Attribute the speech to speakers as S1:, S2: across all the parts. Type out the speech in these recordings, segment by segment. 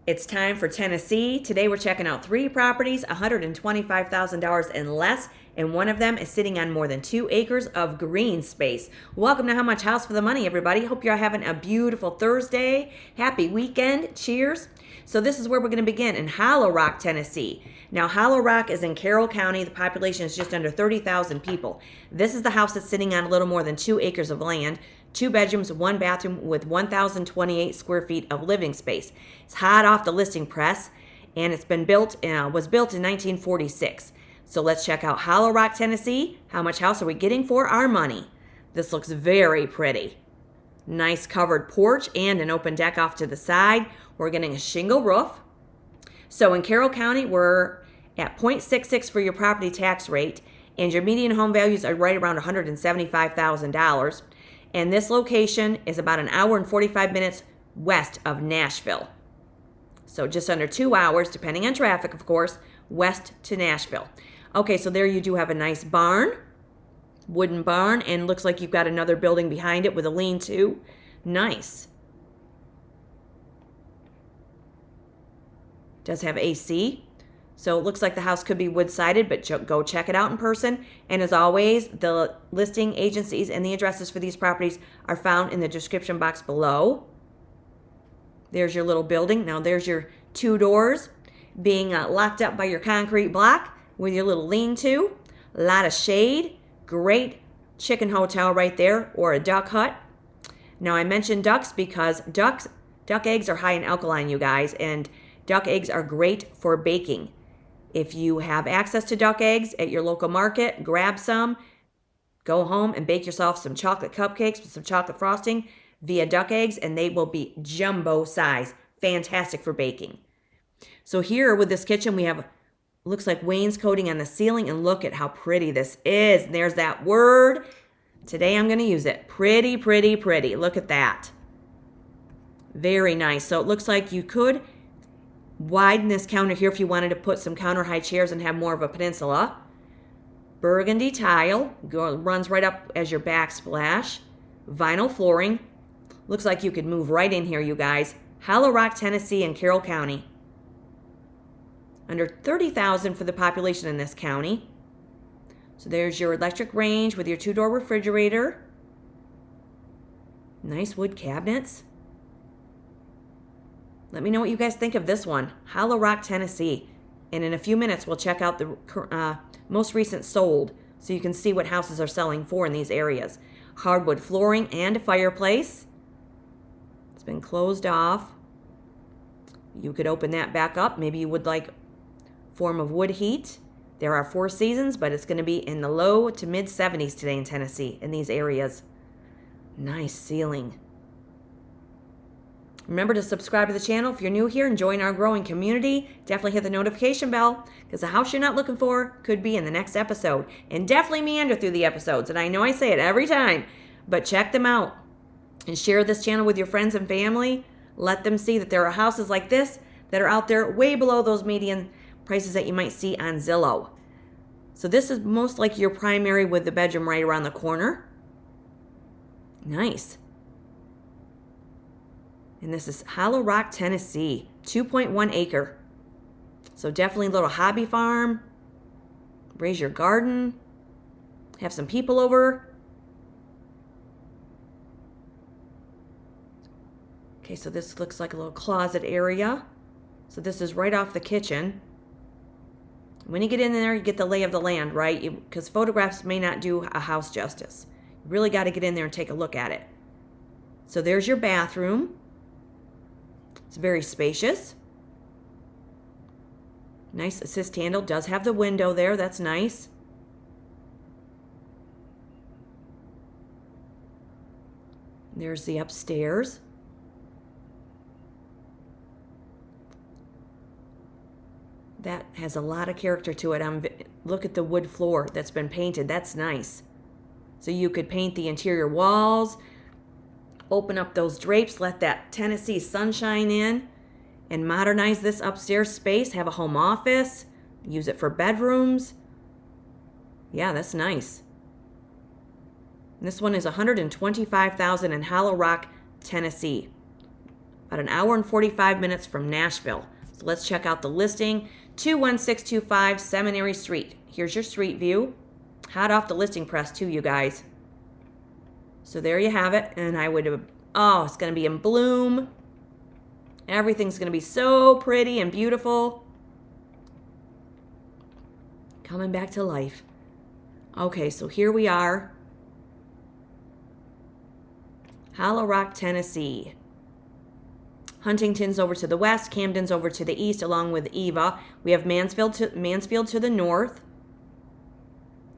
S1: It's time for Tennessee. Today we're checking out 3 properties, $125,000 and less, and one of them is sitting on more than 2 acres of green space. Welcome to How Much House for the Money, everybody. Hope you're having a beautiful Thursday. Happy weekend. Cheers. So this is where we're going to begin, in Hollow Rock, Tennessee. Now, Hollow Rock is in Carroll County. The population is just under 30,000 people. This is the house that's sitting on a little more than 2 acres of land. 2 bedrooms, 1 bathroom with 1,028 square feet of living space. It's hot off the listing press, and was built in 1946. So let's check out Hollow Rock, Tennessee. How much house are we getting for our money? This looks very pretty. Nice covered porch and an open deck off to the side. We're getting a shingle roof. So in Carroll County, we're at 0.66 for your property tax rate, and your median home values are right around $175,000. And this location is about an hour and 45 minutes west of Nashville. So just under 2 hours, depending on traffic, of course, west to Nashville. Okay, so there you do have a nice barn, wooden barn, and looks like you've got another building behind it with a lean-to. Nice. Does have AC. So it looks like the house could be wood-sided, but go check it out in person. And as always, the listing agencies and the addresses for these properties are found in the description box below. There's your little building. Now there's your 2 doors being locked up by your concrete block with your little lean-to. A lot of shade. Great chicken hotel right there, or a duck hut. Now I mentioned ducks because duck eggs are high in alkaline, you guys, and duck eggs are great for baking. If you have access to duck eggs at your local market, grab some, go home and bake yourself some chocolate cupcakes with some chocolate frosting via duck eggs, and they will be jumbo size. Fantastic for baking. So here with this kitchen, we have, looks like wainscoting on the ceiling, and look at how pretty this is. There's that word. Today I'm going to use it. Pretty, pretty, pretty. Look at that. Very nice. So it looks like you could widen this counter here if you wanted to put some counter high chairs and have more of a peninsula. Burgundy tile runs right up as your backsplash. Vinyl flooring. Looks like you could move right in here, you guys. Hollow Rock, Tennessee in Carroll County. Under 30,000 for the population in this county. So there's your electric range with your 2-door refrigerator. Nice wood cabinets. Let me know what you guys think of this one, Hollow Rock, Tennessee. And in a few minutes, we'll check out the most recent sold so you can see what houses are selling for in these areas. Hardwood flooring and a fireplace. It's been closed off. You could open that back up. Maybe you would like form of wood heat. There are 4 seasons, but it's going to be in the low to mid 70s today in Tennessee in these areas. Nice ceiling. Remember to subscribe to the channel if you're new here and join our growing community. Definitely hit the notification bell, because the house you're not looking for could be in the next episode. And definitely meander through the episodes. And I know I say it every time, but check them out. And share this channel with your friends and family. Let them see that there are houses like this that are out there way below those median prices that you might see on Zillow. So this is most like your primary with the bedroom right around the corner. Nice. And this is Hollow Rock, Tennessee, 2.1 acre. So definitely a little hobby farm. Raise your garden. Have some people over. Okay, so this looks like a little closet area. So this is right off the kitchen. When you get in there, you get the lay of the land, right? Because photographs may not do a house justice. You really got to get in there and take a look at it. So there's your bathroom. It's very spacious. Nice assist handle. Does have the window there. That's nice. There's the upstairs. That has a lot of character to it. Look at the wood floor that's been painted. That's nice. So you could paint the interior walls, open up those drapes, let that Tennessee sunshine in, and modernize this upstairs space. Have a home office, use it for bedrooms. Yeah, that's nice. And this one is $125,000 in Hollow Rock, Tennessee. About about an hour and 45 minutes from Nashville. So let's check out the listing. 21625 Seminary Street. Here's your street view. Hot off the listing press too, you guys. So there you have it. And I would, oh, it's going to be in bloom. Everything's going to be so pretty and beautiful. Coming back to life. Okay, so here we are. Hollow Rock, Tennessee. Huntington's over to the west, Camden's over to the east, along with Eva. We have Mansfield to the north.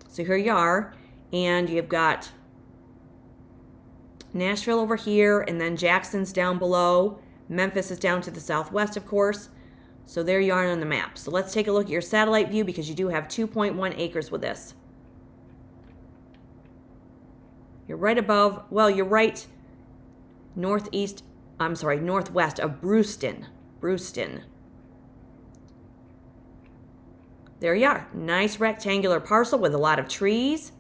S1: So here you are. And you've got Nashville over here, and then Jackson's down below. Memphis is down to the southwest, of course. So there you are on the map. So let's take a look at your satellite view because you do have 2.1 acres with this. You're right above, well, you're right northwest of Brewston. There you are. Nice rectangular parcel with a lot of trees.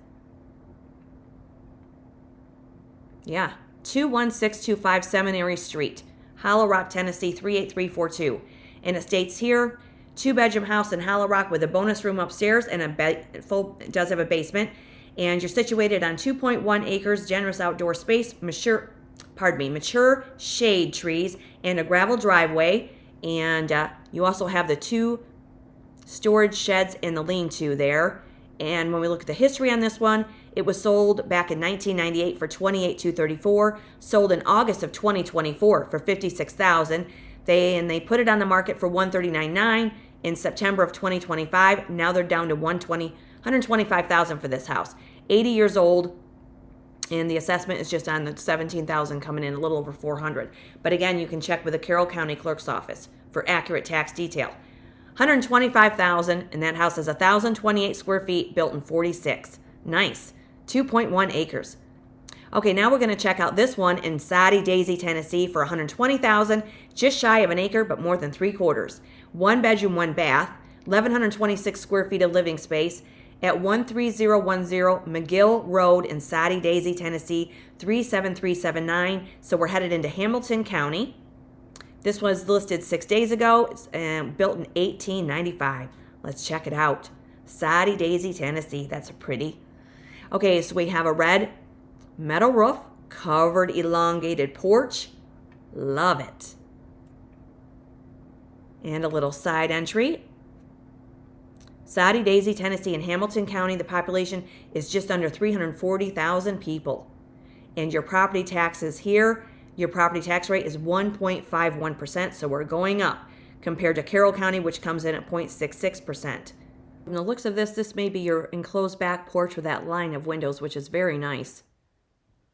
S1: Yeah, 21625 Seminary Street, Hollow Rock, Tennessee 38342. And it states here, 2-bedroom house in Hollow Rock with a bonus room upstairs and it does have a basement. And you're situated on 2.1 acres, generous outdoor space, mature shade trees, and a gravel driveway. And you also have the 2 storage sheds and the lean-to there. And when we look at the history on this one, it was sold back in 1998 for $28,234, sold in August of 2024 for $56,000. They put it on the market for $139,900 in September of 2025. Now they're down to $125,000 for this house. 80 years old, and the assessment is just on the $17,000 coming in, a little over $400. But again, you can check with the Carroll County Clerk's Office for accurate tax detail. $125,000, and that house is 1,028 square feet, built in 46. Nice. 2.1 acres. Okay, now we're going to check out this one in Soddy Daisy, Tennessee for $120,000, just shy of an acre, but more than 3/4. 1 bedroom, 1 bath, 1,126 square feet of living space at 13010 McGill Road in Soddy Daisy, Tennessee 37379. So we're headed into Hamilton County. This was listed 6 days ago. It's built in 1895. Let's check it out. Soddy Daisy, Tennessee. That's pretty. Okay, so we have a red metal roof, covered elongated porch. Love it. And a little side entry. Soddy Daisy, Tennessee in Hamilton County, the population is just under 340,000 people. And your property taxes here, your property tax rate is 1.51%, so we're going up compared to Carroll County, which comes in at 0.66%. From the looks of this may be your enclosed back porch with that line of windows, which is very nice.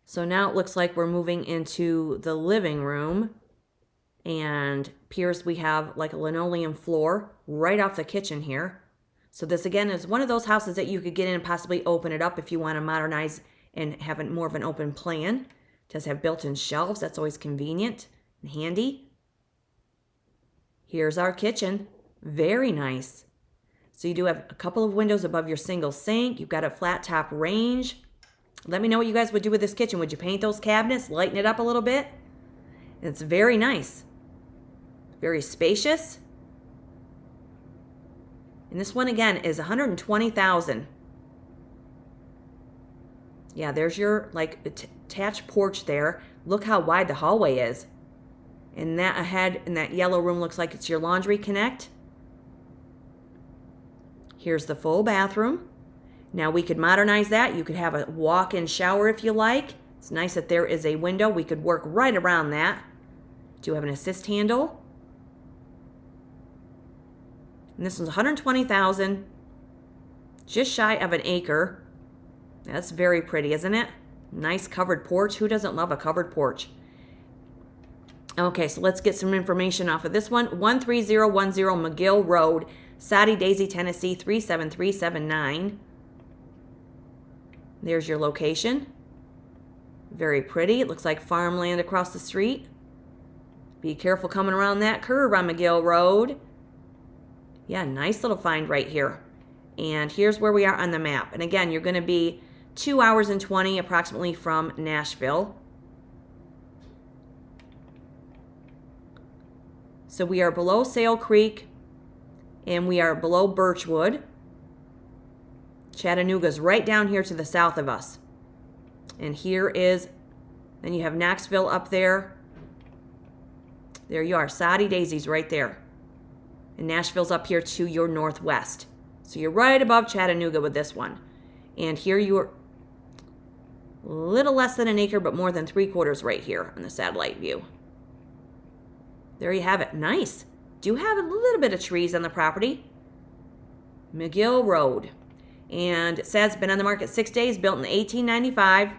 S1: So now it looks like we're moving into the living room, and appears we have like a linoleum floor right off the kitchen here. So this again is one of those houses that you could get in and possibly open it up if you want to modernize and have more of an open plan. It does have built-in shelves. That's always convenient and handy. Here's our kitchen. Very nice. So you do have a couple of windows above your single sink. You've got a flat top range. Let me know what you guys would do with this kitchen. Would you paint those cabinets, lighten it up a little bit? It's very nice. Very spacious. And this one again is $120,000. Yeah, there's your attached porch there. Look how wide the hallway is. And that ahead in that yellow room looks like it's your laundry connect. Here's the full bathroom. Now we could modernize that. You could have a walk-in shower if you like. It's nice that there is a window. We could work right around that. Do have an assist handle. And this one's $120,000, just shy of an acre. That's very pretty, isn't it? Nice covered porch. Who doesn't love a covered porch? Okay, so let's get some information off of this one. 13010 McGill Road, Soddy Daisy, Tennessee 37379. There's your location. Very pretty. It looks like farmland across the street. Be careful coming around that curve on McGill Road. Yeah, nice little find right here. And here's where we are on the map. And again, you're going to be 2 hours and 20 approximately from Nashville. So we are below Sale Creek and we are below Birchwood. Chattanooga's right down here to the south of us. And here is, then you have Knoxville up there. There you are. Soddy Daisy's right there. And Nashville's up here to your northwest. So you're right above Chattanooga with this one. And here you are a little less than an acre, but more than 3/4 right here on the satellite view. There you have it. Nice. Do have a little bit of trees on the property. McGill Road. And it says been on the market 6 days, built in 1895.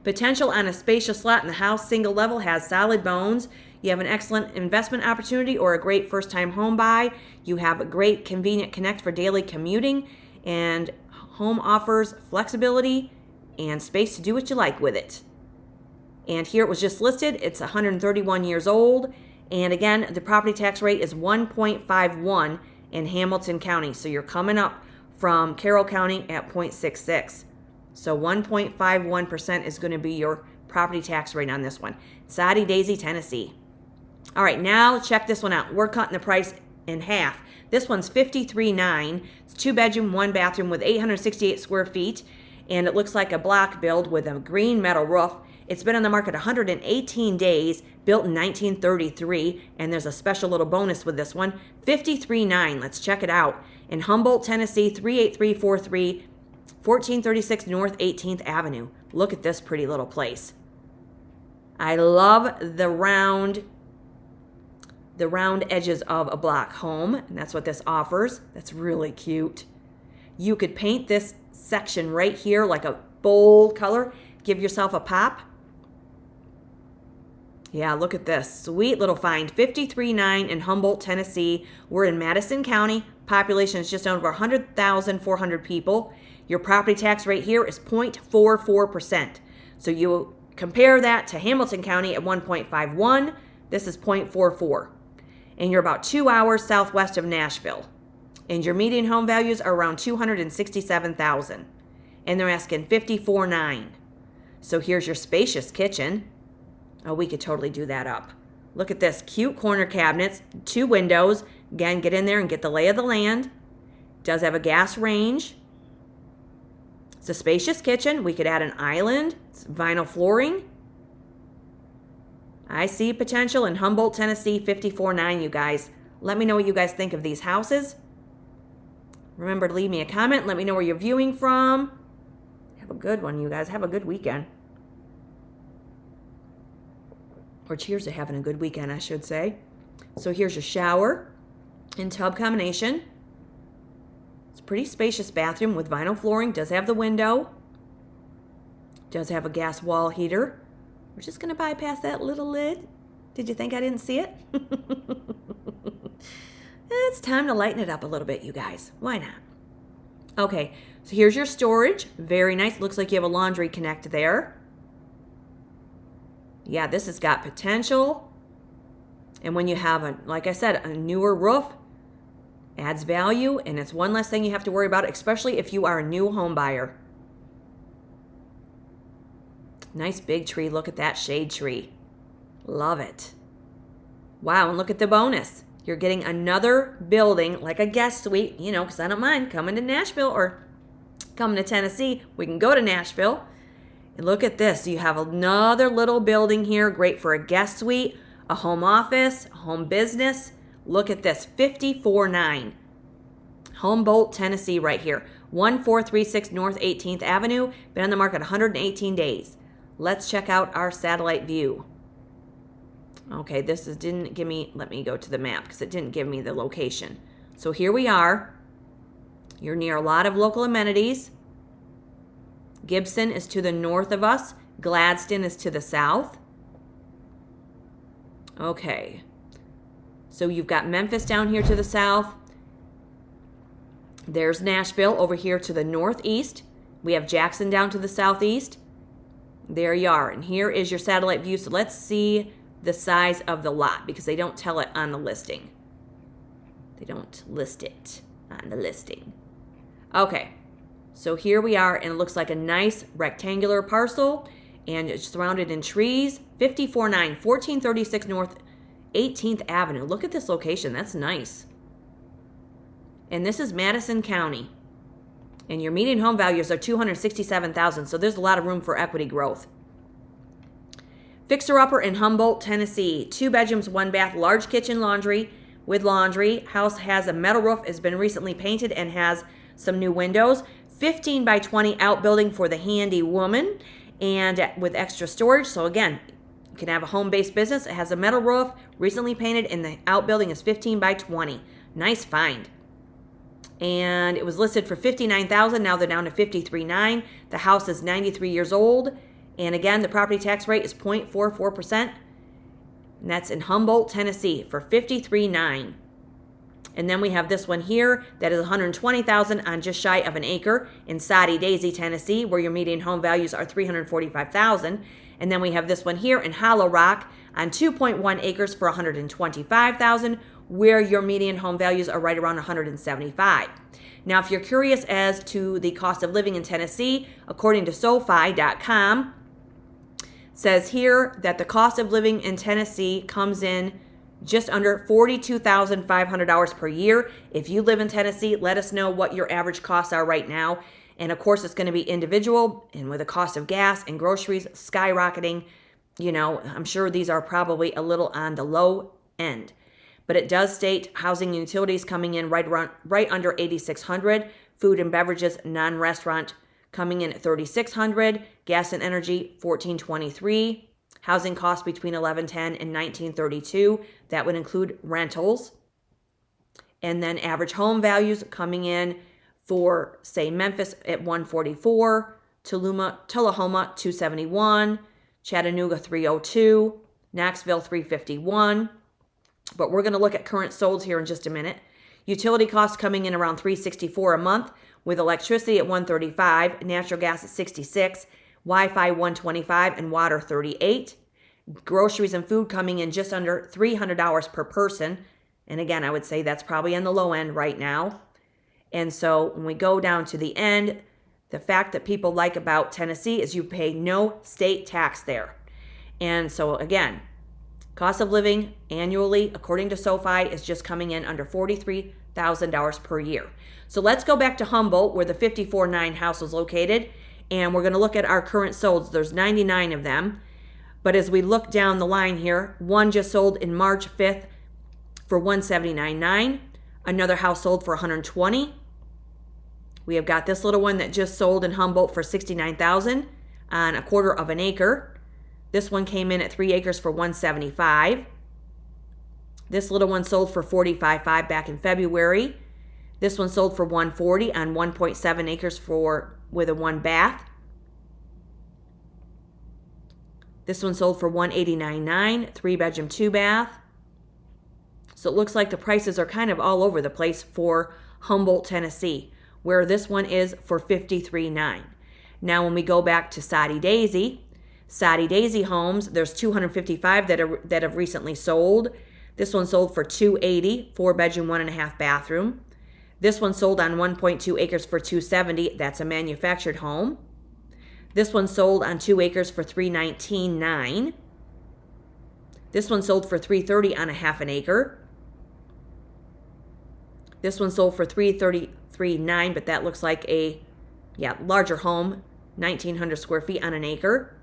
S1: Potential on a spacious lot in the house, single level, has solid bones. You have an excellent investment opportunity or a great first-time home buy. You have a great convenient connect for daily commuting, and home offers flexibility and space to do what you like with it. And here it was just listed. It's 131 years old. And again, the property tax rate is 1.51 in Hamilton County. So you're coming up from Carroll County at 0.66. So 1.51% is going to be your property tax rate on this one. Soddy Daisy, Tennessee. All right, now check this one out. We're cutting the price in half. This one's $53,900. It's 2-bedroom, 1-bathroom with 868 square feet. And it looks like a block build with a green metal roof. It's been on the market 118 days, built in 1933. And there's a special little bonus with this one. $53,900. Let's check it out. In Humboldt, Tennessee, 38343, 1436 North 18th Avenue. Look at this pretty little place. I love the round edges of a block home, and that's what this offers. That's really cute. You could paint this section right here like a bold color. Give yourself a pop. Yeah, look at this. Sweet little find. $53,900 in Humboldt, Tennessee. We're in Madison County. Population is just over 100,400 people. Your property tax rate here is 0.44%. So you compare that to Hamilton County at 1.51. This is 0.44. And you're about 2 hours southwest of Nashville. And your median home values are around $267,000. And they're asking $54,900. So here's your spacious kitchen. Oh, we could totally do that up. Look at this. Cute corner cabinets, 2 windows. Again, get in there and get the lay of the land. Does have a gas range. It's a spacious kitchen. We could add an island. It's vinyl flooring. I see potential in Humboldt, Tennessee, $54,900, you guys. Let me know what you guys think of these houses. Remember to leave me a comment. Let me know where you're viewing from. Have a good one, you guys. Have a good weekend. Or cheers to having a good weekend, I should say. So here's your shower and tub combination. It's a pretty spacious bathroom with vinyl flooring. Does have the window. Does have a gas wall heater. We're just going to bypass that little lid. Did you think I didn't see it? It's time to lighten it up a little bit, you guys. Why not? Okay, so here's your storage. Very nice. Looks like you have a laundry connect there. Yeah, this has got potential. And when you have, like I said, a newer roof, adds value, and it's one less thing you have to worry about, especially if you are a new home buyer. Nice big tree. Look at that shade tree. Love it. Wow, and look at the bonus. You're getting another building, like a guest suite, because I don't mind coming to Nashville or coming to Tennessee. We can go to Nashville. And look at this. You have another little building here, great for a guest suite, a home office, a home business. Look at this, $54,900. Humboldt, Tennessee right here. 1436 North 18th Avenue. Been on the market 118 days. Let's check out our satellite view. Okay, didn't give me, let me go to the map because it didn't give me the location. So here we are. You're near a lot of local amenities. Gibson is to the north of us. Gladstone is to the south. Okay. So you've got Memphis down here to the south. There's Nashville over here to the northeast. We have Jackson down to the southeast. There you are. And here is your satellite view. So let's see the size of the lot because they don't tell it on the listing. They don't list it on the listing. Okay. So here we are, and it looks like a nice rectangular parcel, and it's surrounded in trees. $54,900, 1436 North 18th Avenue. Look at this location. That's nice. And this is Madison County. And your median home values are $267,000, so there's a lot of room for equity growth. Fixer Upper in Humboldt, Tennessee. 2 bedrooms, 1 bath, large kitchen, laundry with laundry. House has a metal roof, has been recently painted, and has some new windows. 15 by 20 outbuilding for the handy woman, and with extra storage. So again, you can have a home-based business. It has a metal roof, recently painted, and the outbuilding is 15 by 20. Nice find. And it was listed for $59,000. Now they're down to $53,900. The house is 93 years old. And again, the property tax rate is 0.44%. And that's in Humboldt, Tennessee for $53,900. And then we have this one here that is $120,000 on just shy of an acre in Soddy Daisy, Tennessee, where your median home values are $345,000. And then we have this one here in Hollow Rock on 2.1 acres for $125,000, where your median home values are right around $175,000. Now, if you're curious as to the cost of living in Tennessee, according to SoFi.com, says here that the cost of living in Tennessee comes in just under $42,500 per year. If you live in Tennessee, let us know what your average costs are right now. And of course, it's going to be individual, and with the cost of gas and groceries skyrocketing, I'm sure these are probably a little on the low end. But it does state housing and utilities coming in right under $8,600, food and beverages, non-restaurant coming in at $3,600, gas and energy $1,423, housing costs between $1,110 and $1,932. That would include rentals. And then average home values coming in for, say, Memphis at $144, Tullahoma $271, Chattanooga $302, Knoxville $351. But we're going to look at current solds here in just a minute. Utility costs coming in around $364 a month, with electricity at $135, natural gas at $66, Wi-Fi $125, and water $38. Groceries and food coming in just under $300 per person. And again, I would say that's probably on the low end right now. And so when we go down to the end, the fact that people like about Tennessee is you pay no state tax there. And so again, cost of living annually, according to SoFi, is just coming in under $43,000 per year. So let's go back to Humboldt, where the 54.9 house was located, and we're going to look at our current solds. There's 99 of them. But as we look down the line here, one just sold in March 5th for $179,900. Another house sold for $120,000. We have got this little one that just sold in Humboldt for $69,000 on a quarter of an acre. This one came in at 3 acres for $175,000. This little one sold for $45,500 back in February. This one sold for $140,000 on 1.7 acres with a 1 bath. This one sold for $189,900, 3 bedroom, 2 bath. So it looks like the prices are kind of all over the place for Humboldt, Tennessee, where this one is for $53,900. Now when we go back to Soddy Daisy homes, there's 255 that have recently sold. This one sold for $280,000, 4 bedroom, 1.5 bathroom. This one sold on 1.2 acres for $270,000. That's a manufactured home. This one sold on 2 acres for $319,900. This one sold for $330,000 on a half an acre. This one sold for $333,900, but that looks like a larger home, 1,900 square feet on an acre.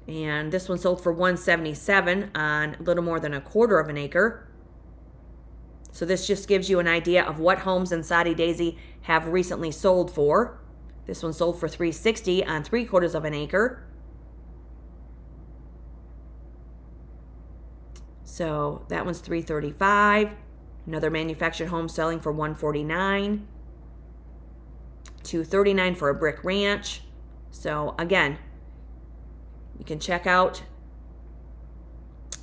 S1: And this one sold for $177,000 on a little more than a quarter of an acre. So this just gives you an idea of what homes in Soddy Daisy have recently sold for. This one sold for $360,000 on 3/4 of an acre. So that one's $335,000. Another manufactured home selling for $149,000. $239,000 for a brick ranch. So again, you can check out.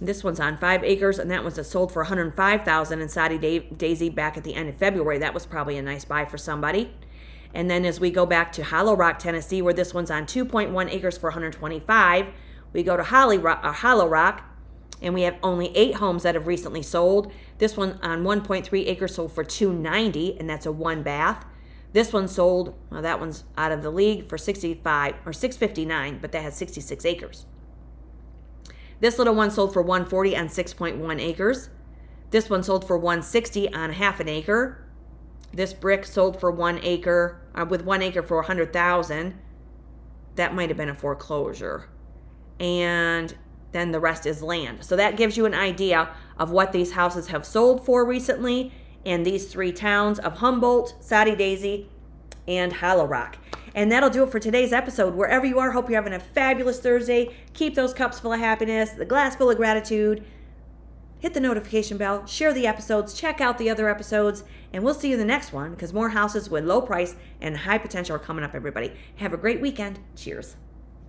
S1: This one's on 5 acres, and that one's sold for $105,000 in Soddy Daisy back at the end of February. That was probably a nice buy for somebody. And then as we go back to Hollow Rock, Tennessee, where this one's on 2.1 acres for $125,000, we go to Hollow Rock, and we have only 8 homes that have recently sold. This one on 1.3 acres sold for $290,000, and that's a 1 bath. This one sold, well, that one's out of the league for $65,000 or $659,000, but that has 66 acres. This little one sold for $140 on 6.1 acres. This one sold for $160 on half an acre. This brick sold for 1 acre, with 1 acre for $100,000. That might have been a foreclosure. And then the rest is land. So that gives you an idea of what these houses have sold for recently in these 3 towns of Humboldt, Soddy Daisy, and Hollow Rock. And that'll do it for today's episode. Wherever you are, hope you're having a fabulous Thursday. Keep those cups full of happiness, the glass full of gratitude. Hit the notification bell, share the episodes, check out the other episodes, and we'll see you in the next one because more houses with low price and high potential are coming up, everybody. Have a great weekend. Cheers.